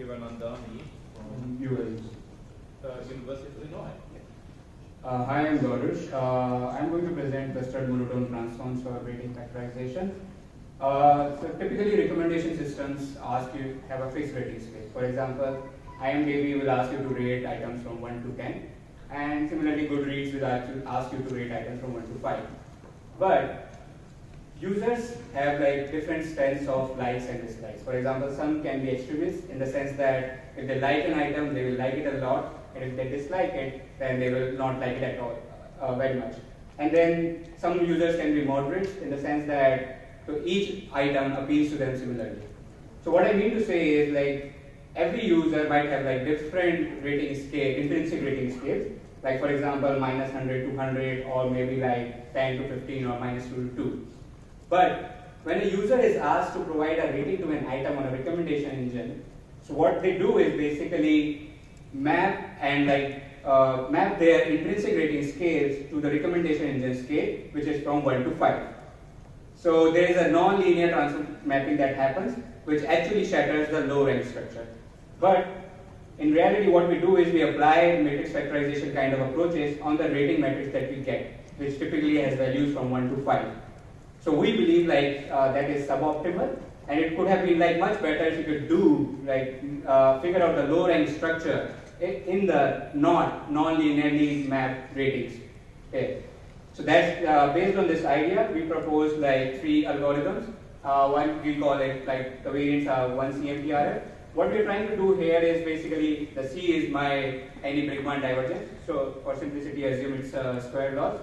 Hiranandani from University of Illinois. Hi, I'm Gaurush. I'm going to present Clustered Monotone Transforms for Rating Factorization. So typically recommendation systems ask you have a fixed rating scale. For example, IMDb will ask you to rate items from 1 to 10, and similarly Goodreads will ask you to rate items from 1 to 5. But users have like different styles of likes and dislikes. For example, some can be extremists in the sense that if they like an item, they will like it a lot, and if they dislike it, then they will not like it at all, very much. And then some users can be moderate in the sense that so each item appeals to them similarly. So what I mean to say is like every user might have like different rating scale, intrinsic rating scales. Like for example, -100, 200, or maybe like 10 to 15 or -2 to 2. But when a user is asked to provide a rating to an item on a recommendation engine, so what they do is basically map and map their intrinsic rating scales to the recommendation engine scale, which is from 1 to 5. So there is a non-linear transform mapping that happens, which actually shatters the low rank structure. But in reality, what we do is we apply matrix factorization kind of approaches on the rating matrix that we get, which typically has values from 1 to 5. So we believe that is suboptimal, and it could have been like much better if you could do figure out the low rank structure in the non-linearly mapped ratings. Okay. So that's based on this idea, we propose like 3 algorithms. One we call it like the variants are 1 CMTRF. What we're trying to do here is basically the C is my any Brigman divergence. So for simplicity, assume it's a square loss.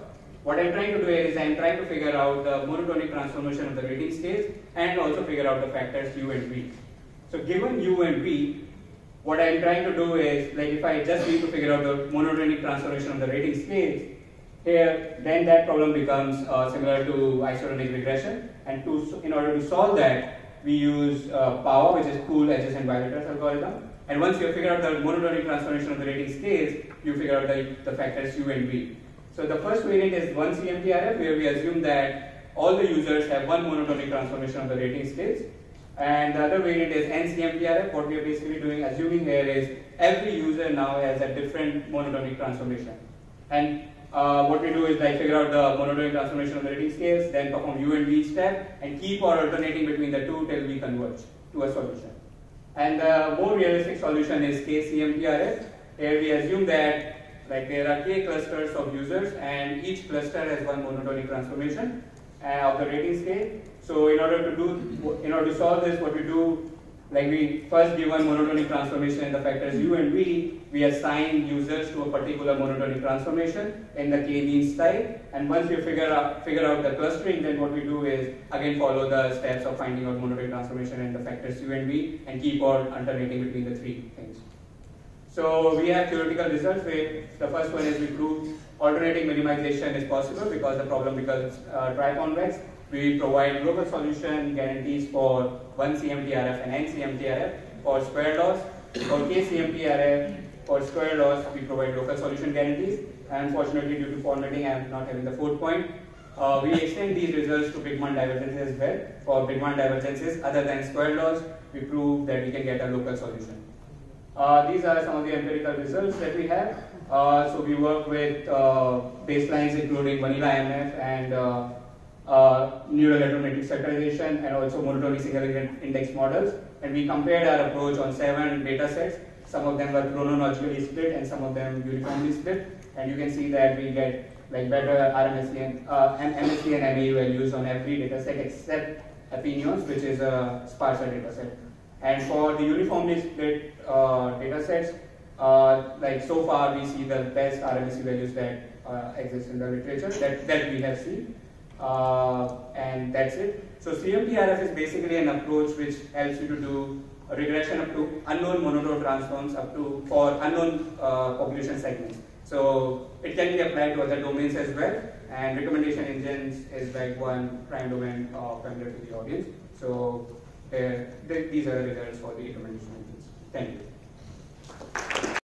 What I'm trying to do is I'm trying to figure out the monotonic transformation of the rating scales and also figure out the factors U and V. So given U and V, what I'm trying to do is like if I just need to figure out the monotonic transformation of the rating scales, here, then that problem becomes similar to isotonic regression, and in order to solve that, we use power, which is Poole, adjacent violators algorithm. And once you figure out the monotonic transformation of the rating scales, you figure out the factors U and V. So the first variant is 1 CMTRF, where we assume that all the users have one monotonic transformation of the rating scales. And the other variant is N CMTRF. What we are basically doing, assuming here is every user now has a different monotonic transformation. And what we do is like figure out the monotonic transformation of the rating scales, then perform U and V step, and keep on alternating between the two till we converge to a solution. And the more realistic solution is K CMTRF. Here we assume that like there are K clusters of users, and each cluster has one monotonic transformation of the rating scale. So in order to solve this, what we do, like we first give one monotonic transformation in the factors U and V, we assign users to a particular monotonic transformation in the K-mean style, and once we figure out the clustering, then what we do is again follow the steps of finding out monotonic transformation in the factors U and V and keep on alternating between the 3 things. So we have theoretical results where the first one is we prove alternating minimization is possible because the problem becomes triconvex. We provide global solution guarantees for 1 CMTRF and N CMTRF for square loss. For K CMTRF, for square loss, we provide local solution guarantees. Unfortunately, due to formatting, I am not having the 4th point. We extend these results to Brigman divergences as well. For Brigman divergences other than square laws, we prove that we can get a local solution. These are some of the empirical results that we have. So we work with baselines including vanilla MF and neural network matrix factorization and also monotonic single index models. And we compared our approach on 7 data sets. Some of them were chronologically split and some of them uniformly split. And you can see that we get like better RMSE and MSE and MAE values on every data set except opinions, which is a sparser data set. And for the uniformly split data sets, like so far we see the best RMSE values that exist in the literature that we have seen. And that's it. So CMTRF is basically an approach which helps you to do a regression up to unknown monotone transforms for unknown population segments. So it can be applied to other domains as well, and recommendation engines is like one prime domain familiar to the audience. So these are the results for the recommendation engines. Thank you.